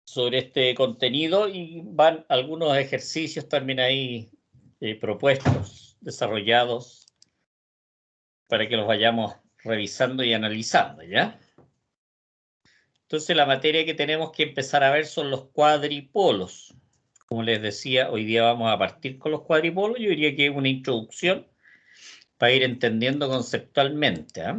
sobre este contenido y van algunos ejercicios también ahí propuestos, desarrollados, para que los vayamos revisando y analizando, ¿ya? Entonces, la materia que tenemos que empezar a ver son los cuadripolos. Como les decía, hoy día vamos a partir con los cuadripolos. Yo diría que es una introducción para ir entendiendo conceptualmente, ¿eh?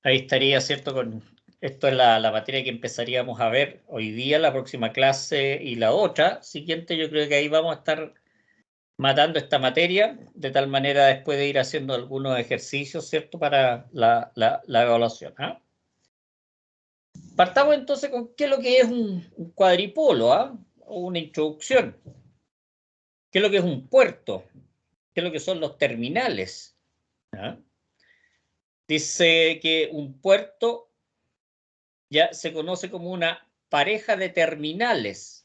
Ahí estaría, ¿cierto? Esto es la materia que empezaríamos a ver hoy día, la próxima clase y la otra siguiente. Yo creo que ahí vamos a estar matando esta materia, de tal manera después de ir haciendo algunos ejercicios, ¿cierto? Para la evaluación, ¿eh? Partamos entonces con qué es lo que es un cuadripolo, ¿ah? O una introducción. ¿Qué es lo que es un puerto? ¿Qué es lo que son los terminales? ¿Ah? Dice que un puerto ya se conoce como una pareja de terminales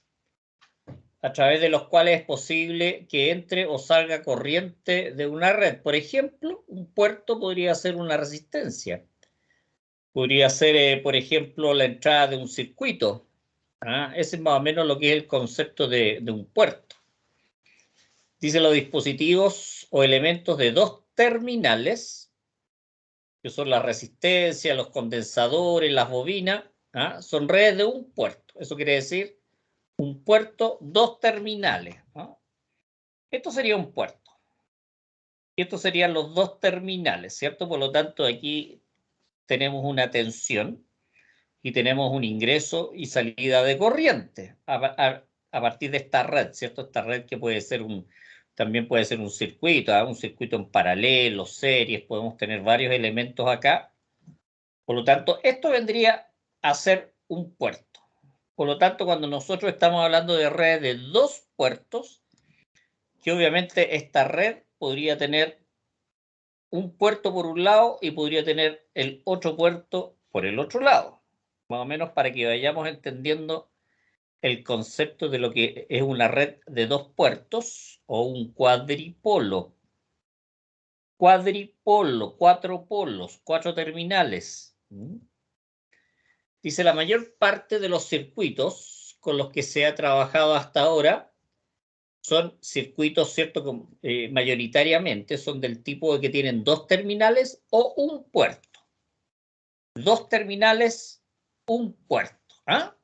a través de los cuales es posible que entre o salga corriente de una red. Por ejemplo, un puerto podría ser una resistencia. Podría ser, por ejemplo, la entrada de un circuito. ¿Ah? Ese es más o menos lo que es el concepto de un puerto. Dice los dispositivos o elementos de dos terminales, que son la resistencia, los condensadores, las bobinas, ¿ah? Son redes de un puerto. Eso quiere decir un puerto, dos terminales, ¿no? Esto sería un puerto. Y estos serían los dos terminales, ¿cierto? Por lo tanto, aquí tenemos una tensión y tenemos un ingreso y salida de corriente a partir de esta red, ¿cierto? Esta red que puede ser también puede ser un circuito, ¿eh? Un circuito en paralelo, series, podemos tener varios elementos acá. Por lo tanto, esto vendría a ser un puerto. Por lo tanto, cuando nosotros estamos hablando de redes de dos puertos, que obviamente esta red podría tener un puerto por un lado y podría tener el otro puerto por el otro lado, más o menos para que vayamos entendiendo el concepto de lo que es una red de dos puertos o un cuadripolo. Cuadripolo, cuatro polos, cuatro terminales. Dice, la mayor parte de los circuitos con los que se ha trabajado hasta ahora son circuitos, ¿cierto? Mayoritariamente son del tipo de que tienen dos terminales o un puerto. Dos terminales, un puerto. ¿Ah?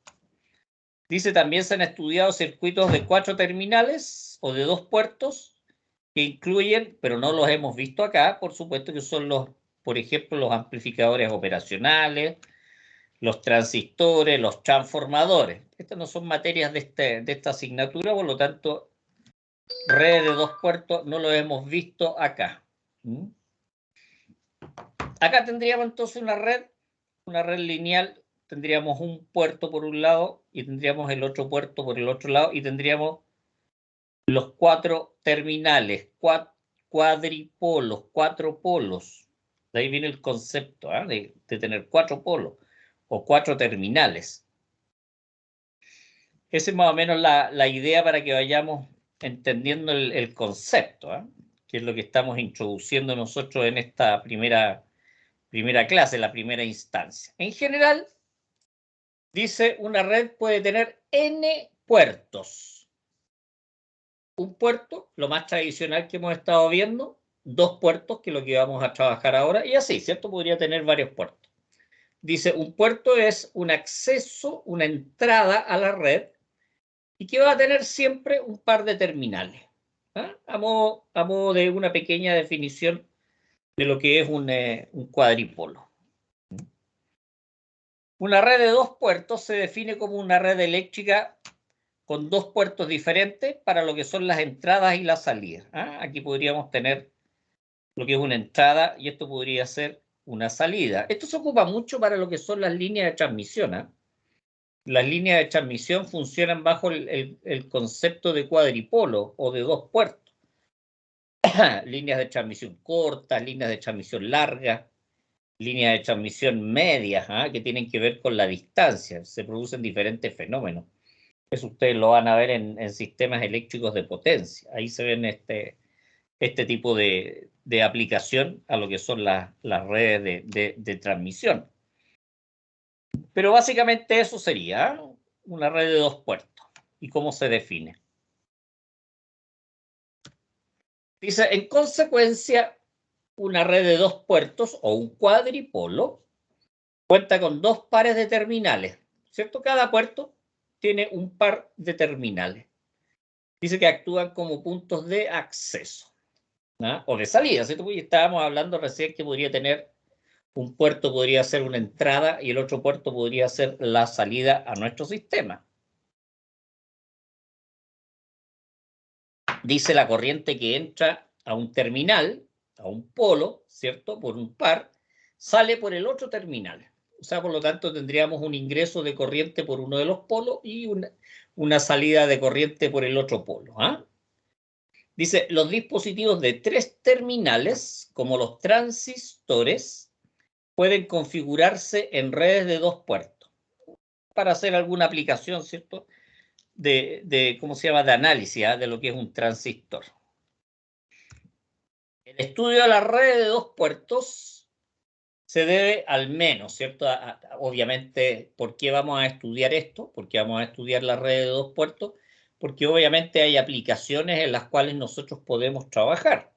Dice, también se han estudiado circuitos de cuatro terminales o de dos puertos que incluyen, pero no los hemos visto acá, por supuesto, que son por ejemplo, los amplificadores operacionales, los transistores, los transformadores. Estas no son materias de esta asignatura, por lo tanto, redes de dos puertos no lo hemos visto acá. Acá tendríamos entonces una red lineal, tendríamos un puerto por un lado y tendríamos el otro puerto por el otro lado y tendríamos los cuatro terminales, cuadripolos, cuatro polos. De ahí viene el concepto, ¿eh? de tener cuatro polos o cuatro terminales. Esa es más o menos la idea para que vayamos entendiendo el concepto, ¿eh? Que es lo que estamos introduciendo nosotros en esta primera clase, la primera instancia. En general, dice, una red puede tener n puertos. Un puerto, lo más tradicional que hemos estado viendo, dos puertos, que es lo que vamos a trabajar ahora, y así, ¿cierto? Podría tener varios puertos. Dice, un puerto es un acceso, una entrada a la red, y que va a tener siempre un par de terminales. ¿Ah? A modo de una pequeña definición de lo que es un cuadripolo. Una red de dos puertos se define como una red eléctrica con dos puertos diferentes para lo que son las entradas y las salidas. ¿Ah? Aquí podríamos tener lo que es una entrada y esto podría ser una salida. Esto se ocupa mucho para lo que son las líneas de transmisión. ¿Ah? Las líneas de transmisión funcionan bajo el concepto de cuadripolo o de dos puertos. Líneas de transmisión cortas, líneas de transmisión largas, líneas de transmisión medias, ¿ah? Que tienen que ver con la distancia. Se producen diferentes fenómenos. Eso ustedes lo van a ver en sistemas eléctricos de potencia. Ahí se ven este tipo de aplicación a lo que son las redes de transmisión. Pero básicamente eso sería una red de 2 puertos. ¿Y cómo se define? Dice, en consecuencia, una red de 2 puertos o un cuadripolo cuenta con 2 pares de terminales, ¿cierto? Cada puerto tiene un par de terminales. Dice que actúan como puntos de acceso, ¿no? O de salida, ¿cierto? Y estábamos hablando recién que podría tener un puerto, podría ser una entrada y el otro puerto podría ser la salida a nuestro sistema. Dice la corriente que entra a un terminal, a un polo, ¿cierto? Por un par, sale por el otro terminal. O sea, por lo tanto, tendríamos un ingreso de corriente por uno de los polos y una salida de corriente por el otro polo. ¿Ah? Dice, los dispositivos de 3 terminales, como los transistores, pueden configurarse en redes de 2 puertos para hacer alguna aplicación, ¿cierto? ¿Cómo se llama? De análisis, ¿ah? De lo que es un transistor. El estudio de la red de 2 puertos se debe al menos, ¿cierto? Obviamente, ¿por qué vamos a estudiar esto? ¿Por qué vamos a estudiar la red de 2 puertos? Porque obviamente hay aplicaciones en las cuales nosotros podemos trabajar.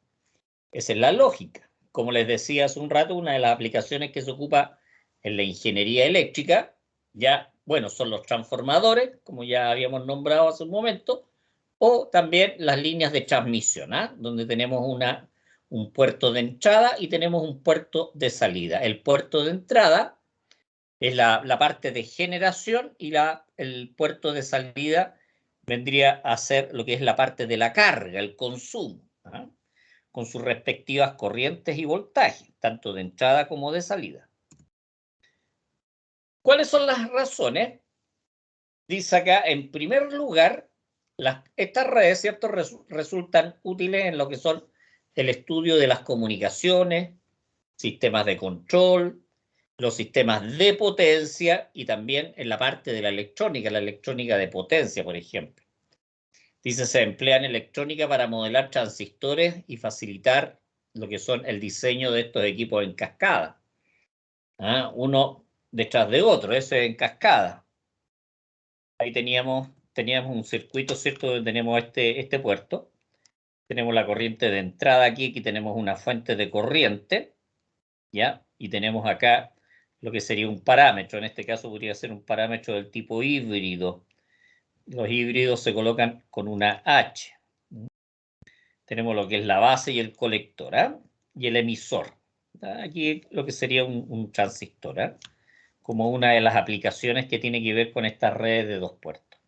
Esa es la lógica. Como les decía hace un rato, una de las aplicaciones que se ocupa en la ingeniería eléctrica, ya, bueno, son los transformadores, como ya habíamos nombrado hace un momento, o también las líneas de transmisión, ¿ah? Donde tenemos un puerto de entrada y tenemos un puerto de salida. El puerto de entrada es la parte de generación y el puerto de salida vendría a ser lo que es la parte de la carga, el consumo, ¿ah? Con sus respectivas corrientes y voltajes, tanto de entrada como de salida. ¿Cuáles son las razones? Dice acá, en primer lugar, estas redes, ¿cierto?, resultan útiles en lo que son el estudio de las comunicaciones, sistemas de control, los sistemas de potencia y también en la parte de la electrónica de potencia, por ejemplo. Dice, se emplea en electrónica para modelar transistores y facilitar lo que son el diseño de estos equipos en cascada. ¿Ah? Uno detrás de otro, eso es en cascada. Ahí teníamos un circuito, ¿cierto? Donde tenemos este puerto. Tenemos la corriente de entrada aquí tenemos una fuente de corriente, ¿ya? Y tenemos acá lo que sería un parámetro. En este caso podría ser un parámetro del tipo híbrido. Los híbridos se colocan con una H. Tenemos lo que es la base y el colector, ¿eh? Y el emisor. Aquí lo que sería un transistor, ¿eh? Como una de las aplicaciones que tiene que ver con estas redes de 2 puertos.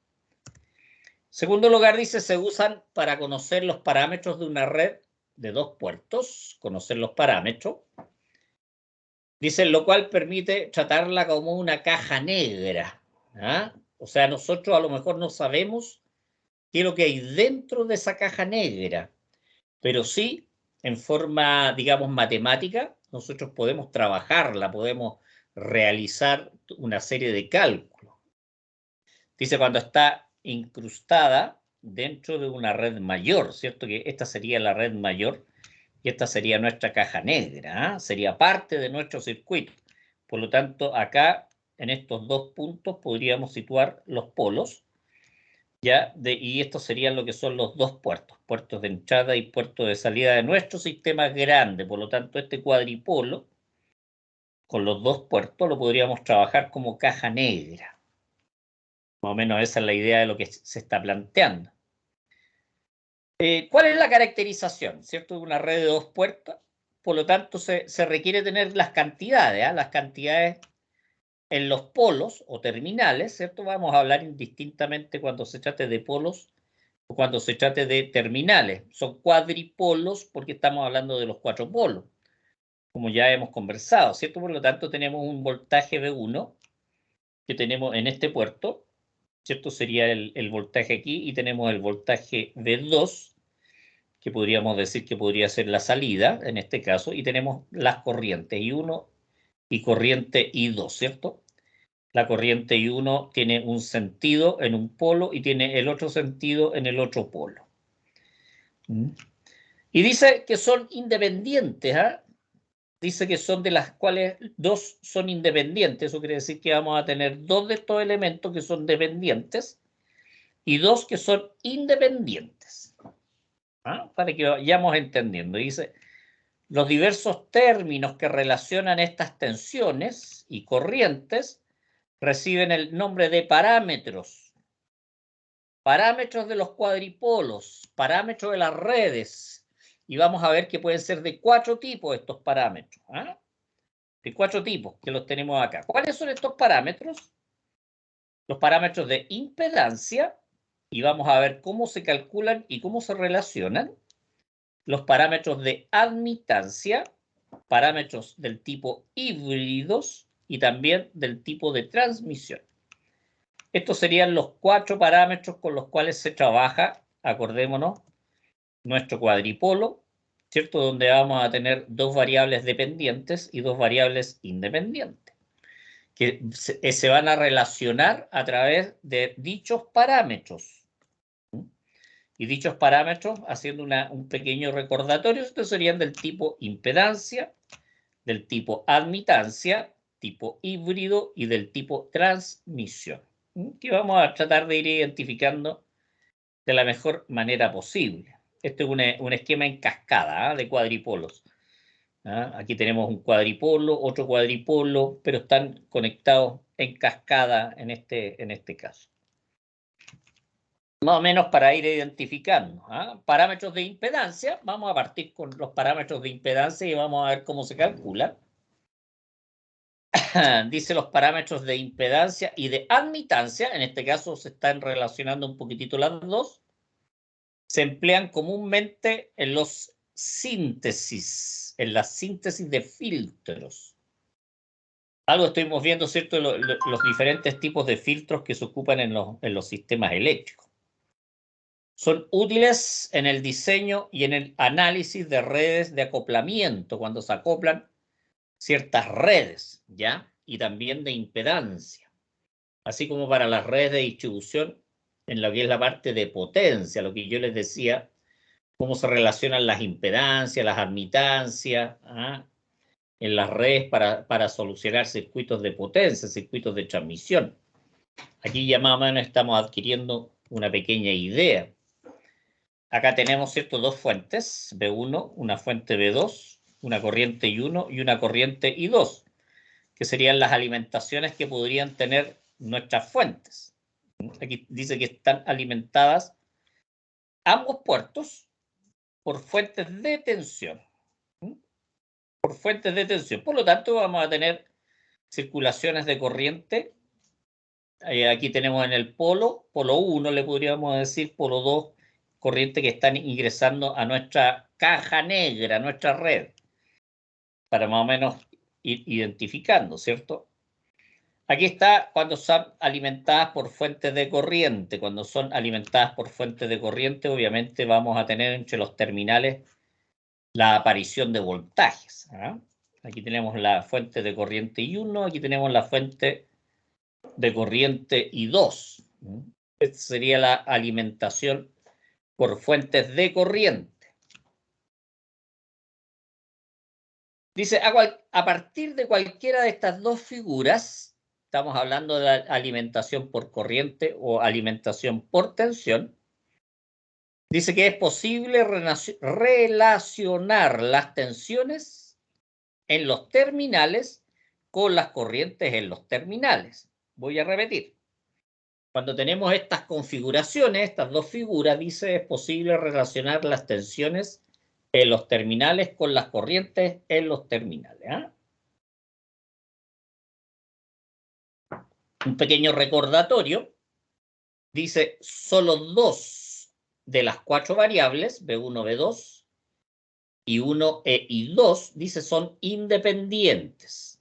Segundo lugar, dice, se usan para conocer los parámetros de una red de 2 puertos, conocer los parámetros. Dice, lo cual permite tratarla como una caja negra. ¿Ah? O sea, nosotros a lo mejor no sabemos qué es lo que hay dentro de esa caja negra, pero sí, en forma, digamos, matemática, nosotros podemos trabajarla, podemos realizar una serie de cálculos. Dice, cuando está incrustada dentro de una red mayor, ¿cierto? Que esta sería la red mayor y esta sería nuestra caja negra, ¿eh? Sería parte de nuestro circuito. Por lo tanto, acá, en estos 2 puntos, podríamos situar los polos, ¿ya? Y estos serían lo que son los 2 puertos, puertos de entrada y puertos de salida de nuestro sistema grande. Por lo tanto, este cuadripolo, con los 2 puertos, lo podríamos trabajar como caja negra. Más o menos esa es la idea de lo que se está planteando. ¿Cuál es la caracterización? ¿Cierto? De una red de 2 puertos. Por lo tanto, se requiere tener las cantidades, ¿eh? Las cantidades en los polos o terminales, ¿cierto? Vamos a hablar indistintamente cuando se trate de polos o cuando se trate de terminales. Son cuadripolos porque estamos hablando de los 4 polos, como ya hemos conversado, ¿cierto? Por lo tanto, tenemos un voltaje V1 que tenemos en este puerto, ¿cierto? Sería el voltaje aquí y tenemos el voltaje V2, que podríamos decir que podría ser la salida, en este caso, y tenemos las corrientes I1 y corriente I2, ¿cierto? La corriente I1 tiene un sentido en un polo y tiene el otro sentido en el otro polo. Y dice que son independientes, ¿ah? Dice que son de las cuales dos son independientes. Eso quiere decir que vamos a tener dos de estos elementos que son dependientes y dos que son independientes. ¿Ah? Para que vayamos entendiendo. Dice, los diversos términos que relacionan estas tensiones y corrientes reciben el nombre de parámetros. Parámetros de los cuadripolos, parámetros de las redes. Y vamos a ver que pueden ser de 4 tipos estos parámetros. ¿Ah? De 4 tipos que los tenemos acá. ¿Cuáles son estos parámetros? Los parámetros de impedancia, y vamos a ver cómo se calculan y cómo se relacionan. Los parámetros de admitancia, parámetros del tipo híbridos y también del tipo de transmisión. Estos serían los 4 parámetros con los cuales se trabaja, acordémonos, nuestro cuadripolo, ¿cierto? Donde vamos a tener 2 variables dependientes y 2 variables independientes, que se van a relacionar a través de dichos parámetros. Y dichos parámetros, haciendo un pequeño recordatorio, estos serían del tipo impedancia, del tipo admitancia, tipo híbrido y del tipo transmisión, que vamos a tratar de ir identificando de la mejor manera posible. Este es un esquema en cascada, ¿eh? De cuadripolos. ¿Ah? Aquí tenemos un cuadripolo, otro cuadripolo, pero están conectados en cascada en este caso. Más o menos para ir identificando. ¿Ah? Parámetros de impedancia, vamos a partir con los parámetros de impedancia y vamos a ver cómo se calculan. Dice los parámetros de impedancia y de admitancia, en este caso se están relacionando un poquitito las dos, se emplean comúnmente en los síntesis, en la síntesis de filtros. Algo estuvimos viendo, ¿cierto? Los diferentes tipos de filtros que se ocupan en los sistemas eléctricos. Son útiles en el diseño y en el análisis de redes de acoplamiento, cuando se acoplan ciertas redes, ¿ya? Y también de impedancia, así como para las redes de distribución en lo que es la parte de potencia, lo que yo les decía, cómo se relacionan las impedancias, las admitancias, ¿ah? En las redes para solucionar circuitos de potencia, circuitos de transmisión. Aquí ya más o menos estamos adquiriendo una pequeña idea. Acá tenemos, ¿cierto?, dos fuentes, B1, una fuente B2, una corriente I1 y una corriente I2, que serían las alimentaciones que podrían tener nuestras fuentes. Aquí dice que están alimentadas ambos puertos por fuentes de tensión. Por fuentes de tensión. Por lo tanto, vamos a tener circulaciones de corriente. Aquí tenemos en el polo 1, le podríamos decir, polo 2, corriente que están ingresando a nuestra caja negra, a nuestra red, para más o menos ir identificando, ¿cierto? Aquí está cuando son alimentadas por fuentes de corriente. Cuando son alimentadas por fuentes de corriente, obviamente vamos a tener entre los terminales la aparición de voltajes. ¿Ah? Aquí tenemos la fuente de corriente I1, aquí tenemos la fuente de corriente I2. Esta sería la alimentación por fuentes de corriente. Dice, a partir de cualquiera de estas dos figuras, estamos hablando de la alimentación por corriente o alimentación por tensión, dice que es posible relacionar las tensiones en los terminales con las corrientes en los terminales. Voy a repetir. Cuando tenemos estas configuraciones, estas dos figuras, dice, es posible relacionar las tensiones en los terminales con las corrientes en los terminales. ¿Eh? Un pequeño recordatorio. Dice, solo dos de las 4 variables, B1, B2, I1 e I2, dice, son independientes.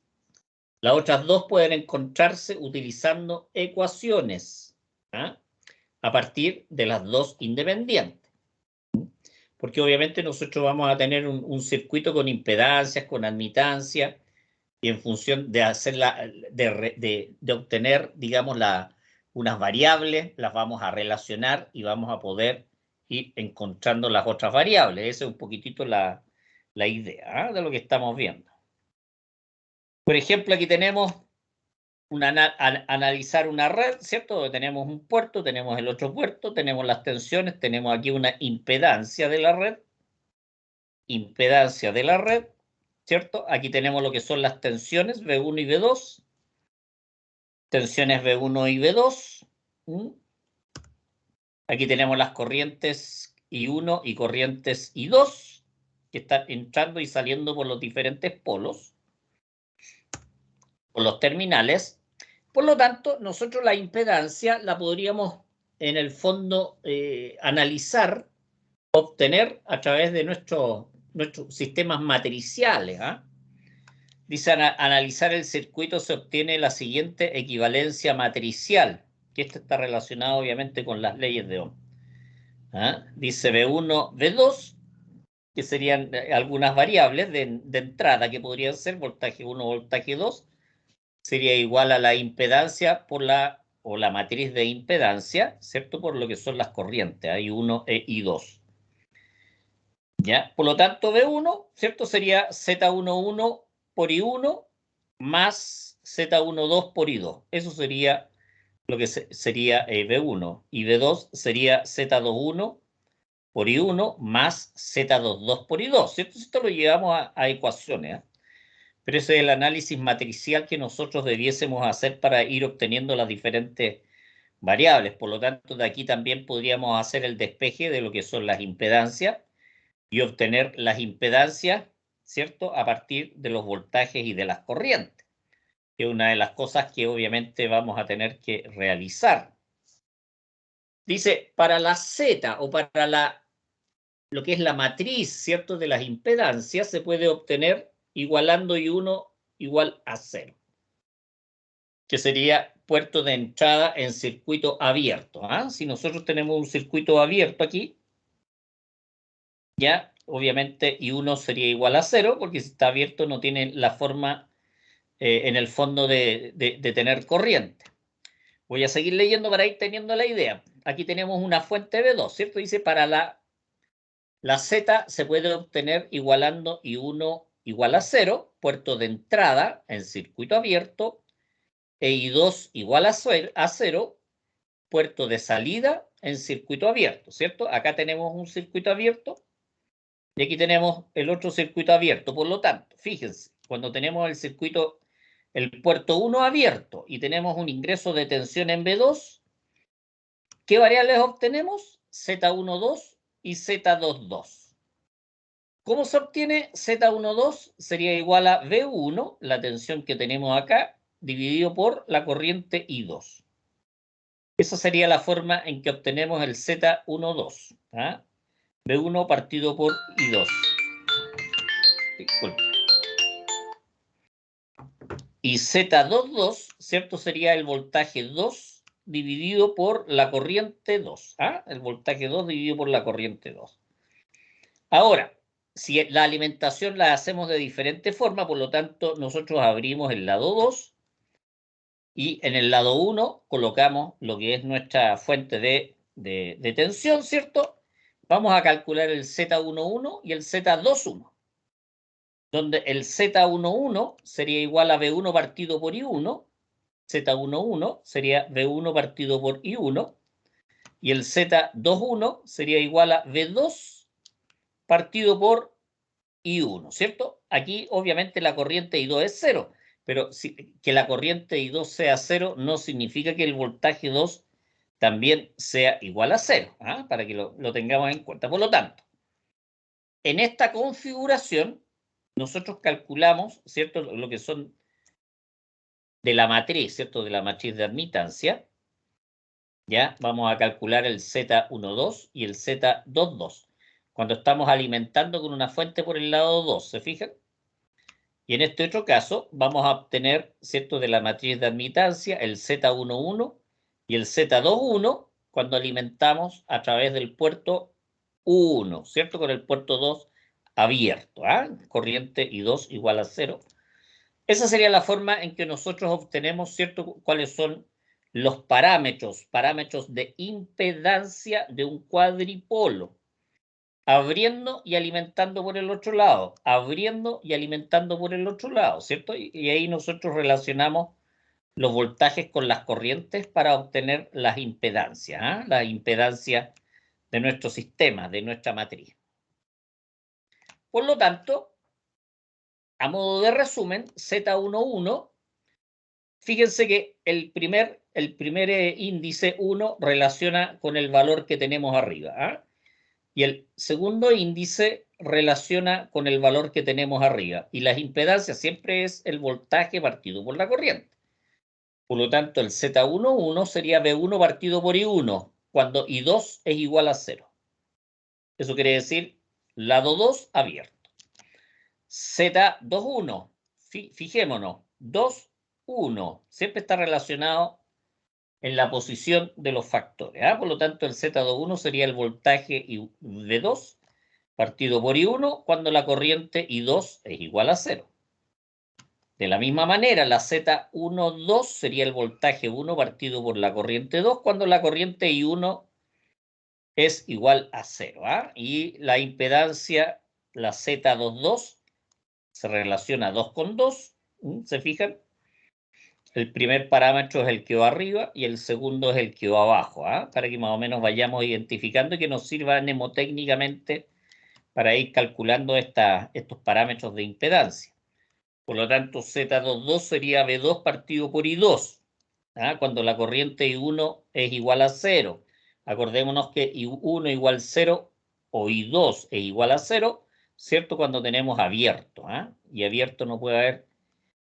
Las otras dos pueden encontrarse utilizando ecuaciones, ¿ah? A partir de las dos independientes. Porque obviamente nosotros vamos a tener un circuito con impedancias, con admitancia, y en función de de obtener, digamos, unas variables, las vamos a relacionar y vamos a poder y encontrando las otras variables. Esa es un poquitito la idea de lo que estamos viendo. Por ejemplo, aquí tenemos analizar una red, ¿cierto? Donde tenemos un puerto, tenemos el otro puerto, tenemos las tensiones, tenemos aquí una impedancia de la red, ¿cierto? Aquí tenemos lo que son las tensiones V1 y V2, tensiones V1 y V2. Aquí tenemos las corrientes I1 y corrientes I2, que están entrando y saliendo por los diferentes polos, por los terminales. Por lo tanto, nosotros la impedancia la podríamos, en el fondo, analizar, obtener a través de nuestros sistemas matriciales. Dice, analizar el circuito se obtiene la siguiente equivalencia matricial, que esto está relacionado obviamente con las leyes de Ohm. Dice V1, V2, que serían algunas variables de entrada que podrían ser voltaje 1, voltaje 2, sería igual a la impedancia por la matriz de impedancia, ¿cierto? Por lo que son las corrientes, I1 e I2. ¿Ya? Por lo tanto, V1, ¿cierto? Sería Z11 por I1 más Z12 por I2. Eso sería lo que sería V1. Y V2 sería Z21 por I1 más Z22 por I2, ¿cierto? Esto lo llevamos a ecuaciones, pero ese es el análisis matricial que nosotros debiésemos hacer para ir obteniendo las diferentes variables. Por lo tanto, de aquí también podríamos hacer el despeje de lo que son las impedancias y obtener las impedancias, ¿cierto?, a partir de los voltajes y de las corrientes, que es una de las cosas que obviamente vamos a tener que realizar. Dice, para la Z o para lo que es la matriz, ¿cierto?, de las impedancias, se puede obtener igualando I1 igual a 0, que sería puerto de entrada en circuito abierto. Si nosotros tenemos un circuito abierto aquí, ya, obviamente I1 sería igual a 0, porque si está abierto no tiene la forma, en el fondo, de tener corriente. Voy a seguir leyendo para ir teniendo la idea. Aquí tenemos una fuente V2, ¿cierto? Dice, para la Z se puede obtener igualando I1 igual a 0, puerto de entrada en circuito abierto, e I2 igual a 0, puerto de salida en circuito abierto, ¿cierto? Acá tenemos un circuito abierto y aquí tenemos el otro circuito abierto. Por lo tanto, fíjense, cuando tenemos el puerto 1 abierto y tenemos un ingreso de tensión en V2, ¿qué variables obtenemos? Z12 y Z22. ¿Cómo se obtiene? Z12 sería igual a V1, la tensión que tenemos acá, dividido por la corriente I2. Esa sería la forma en que obtenemos el Z12. V1 partido por I2. Disculpe. Y Z22, ¿cierto? Sería el voltaje 2 dividido por la corriente 2. El voltaje 2 dividido por la corriente 2. Ahora, si la alimentación la hacemos de diferente forma, por lo tanto, nosotros abrimos el lado 2 y en el lado 1 colocamos lo que es nuestra fuente de tensión, ¿cierto? Vamos a calcular el Z11 y el Z21, donde el Z11 sería igual a V1 partido por I1, Z11 sería V1 partido por I1, y el Z21 sería igual a V2 partido por I1, ¿cierto? Aquí obviamente la corriente I2 es 0, pero que la corriente I2 sea 0 no significa que el voltaje 2 también sea igual a 0, para que lo tengamos en cuenta. Por lo tanto, en esta configuración, nosotros calculamos, ¿cierto?, lo que son de la matriz, ¿cierto?, de la matriz de admitancia. Ya vamos a calcular el Z12 y el Z22 cuando estamos alimentando con una fuente por el lado 2, ¿se fijan? Y en este otro caso vamos a obtener, ¿cierto?, de la matriz de admitancia el Z11 y el Z21 cuando alimentamos a través del puerto 1, ¿cierto?, con el puerto 2 abierto, corriente I2 igual a 0. Esa sería la forma en que nosotros obtenemos, ¿cierto?, cuáles son los parámetros de impedancia de un cuadripolo, abriendo y alimentando por el otro lado, abriendo y alimentando por el otro lado, ¿cierto? Y ahí nosotros relacionamos los voltajes con las corrientes para obtener las impedancias, ¿eh? La impedancia de nuestro sistema, de nuestra matriz. Por lo tanto, a modo de resumen, Z11, fíjense que el primer índice 1 relaciona con el valor que tenemos arriba, ¿eh? Y el segundo índice relaciona con el valor que tenemos arriba. Y las impedancias siempre es el voltaje partido por la corriente. Por lo tanto, el Z11 sería V1 partido por I1, cuando I2 es igual a 0. Eso quiere decir lado 2 abierto. Z21, fijémonos, 2, 1, siempre está relacionado en la posición de los factores. Por lo tanto, el Z21 sería el voltaje de 2 partido por I1 cuando la corriente I2 es igual a 0. De la misma manera, la Z12 sería el voltaje 1 partido por la corriente 2 cuando la corriente I1 es igual a 0. Y la impedancia, la Z22, se relaciona 2 con 2. ¿Se fijan? El primer parámetro es el que va arriba y el segundo es el que va abajo, para que más o menos vayamos identificando y que nos sirva mnemotécnicamente para ir calculando estos parámetros de impedancia. Por lo tanto, Z22 sería V2 partido por I2, cuando la corriente I1 es igual a 0. Acordémonos que I1 igual a 0 o I2 es igual a 0, ¿cierto? Cuando tenemos abierto, y abierto no puede haber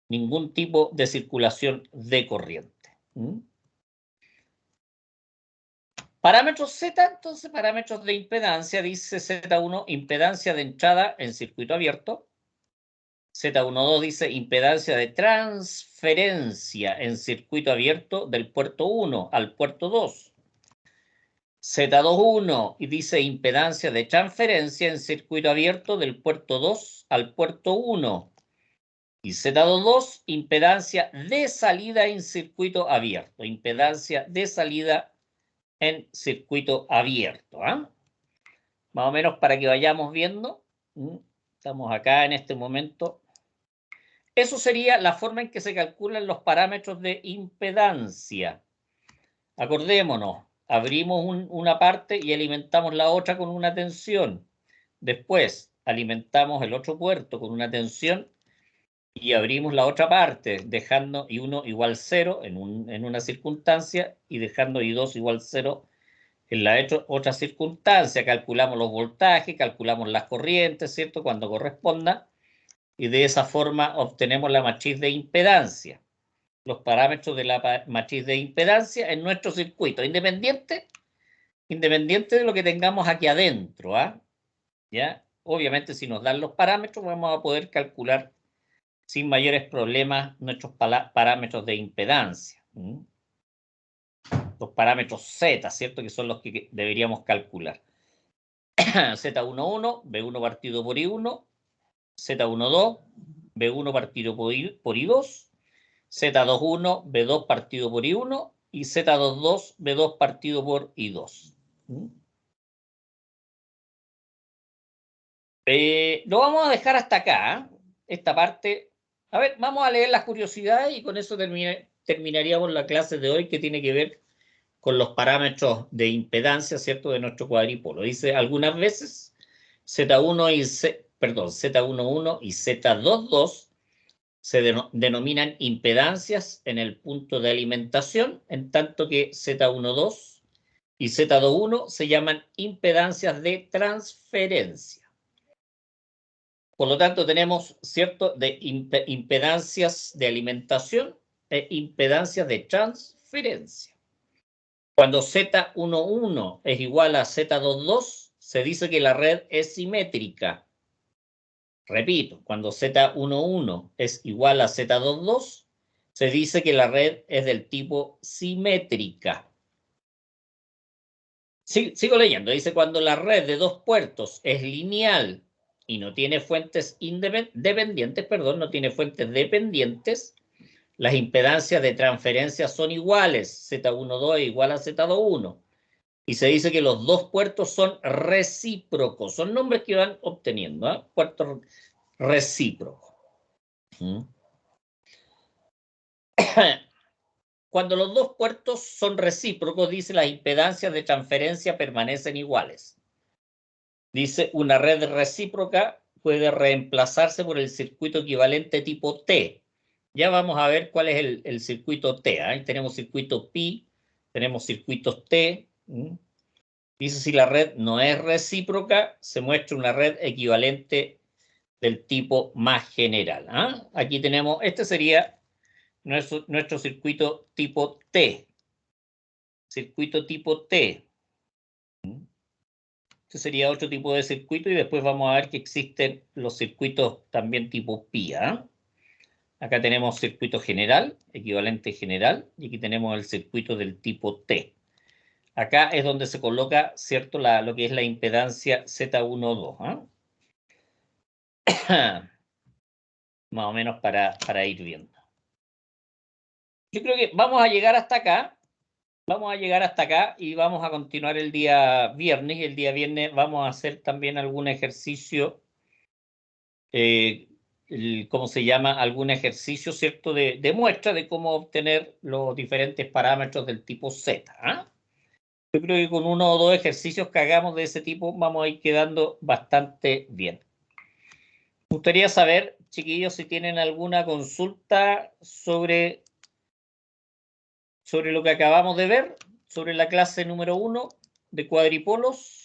ningún tipo de circulación de corriente. Parámetros Z, entonces parámetros de impedancia, dice Z1, impedancia de entrada en circuito abierto. Z12 dice impedancia de transferencia en circuito abierto del puerto 1 al puerto 2. Z21 y dice impedancia de transferencia en circuito abierto del puerto 2 al puerto 1. Y Z22, impedancia de salida en circuito abierto. Impedancia de salida en circuito abierto. Más o menos para que vayamos viendo. Estamos acá en este momento. Eso sería la forma en que se calculan los parámetros de impedancia. Acordémonos, abrimos una parte y alimentamos la otra con una tensión. Después alimentamos el otro puerto con una tensión y abrimos la otra parte, dejando I1 igual 0 en una circunstancia y dejando I2 igual 0 en la otra circunstancia. Calculamos los voltajes, calculamos las corrientes, ¿cierto? Cuando corresponda. Y de esa forma obtenemos la matriz de impedancia. Los parámetros de la matriz de impedancia en nuestro circuito, independiente de lo que tengamos aquí adentro. ¿Ya? Obviamente, si nos dan los parámetros, vamos a poder calcular sin mayores problemas nuestros parámetros de impedancia. Los parámetros Z, ¿cierto? Que son los que deberíamos calcular. Z11, V1 partido por I1, Z12, V1 partido por I2, Z21, V2 partido por I1 y Z22, V2 partido por I2. Lo vamos a dejar hasta acá, esta parte. A ver, vamos a leer las curiosidades y con eso terminaríamos la clase de hoy, que tiene que ver con los parámetros de impedancia, ¿cierto?, de nuestro cuadripolo. Dice, algunas veces Z11 y Z22 se denominan impedancias en el punto de alimentación, en tanto que Z12 y Z21 se llaman impedancias de transferencia. Por lo tanto, tenemos, ¿cierto?, de impedancias de alimentación e impedancias de transferencia. Cuando Z11 es igual a Z22, se dice que la red es simétrica. Repito, cuando Z11 es igual a Z22, se dice que la red es del tipo simétrica. Sigo leyendo. Dice, cuando la red de dos puertos es lineal y no tiene fuentes dependientes, Las impedancias de transferencia son iguales, Z12 es igual a Z21. Y se dice que los dos puertos son recíprocos. Son nombres que van obteniendo, ¿eh? Puertos recíprocos. Cuando los dos puertos son recíprocos, dice, las impedancias de transferencia permanecen iguales. Dice, una red recíproca puede reemplazarse por el circuito equivalente tipo T. Ya vamos a ver cuál es el circuito T. Ahí tenemos circuito pi, tenemos circuitos T. Dice, si la red no es recíproca, se muestra una red equivalente del tipo más general. ¿Ah? Aquí tenemos, este sería nuestro circuito tipo T. Circuito tipo T. Este sería otro tipo de circuito y después vamos a ver que existen los circuitos también tipo pi. ¿Ah? Acá tenemos circuito general, equivalente general, y aquí tenemos el circuito del tipo T. Acá es donde se coloca, ¿cierto?, lo que es la impedancia Z12. ¿Ah? Más o menos para ir viendo. Yo creo que vamos a llegar hasta acá. Vamos a llegar hasta acá y vamos a continuar el día viernes. El día viernes vamos a hacer también algún ejercicio, ¿cómo se llama? Algún ejercicio, ¿cierto?, de muestra de cómo obtener los diferentes parámetros del tipo Z. ¿Ah? Yo creo que con uno o dos ejercicios que hagamos de ese tipo vamos a ir quedando bastante bien. Me gustaría saber, chiquillos, si tienen alguna consulta sobre lo que acabamos de ver, sobre la clase número 1 de cuadripolos.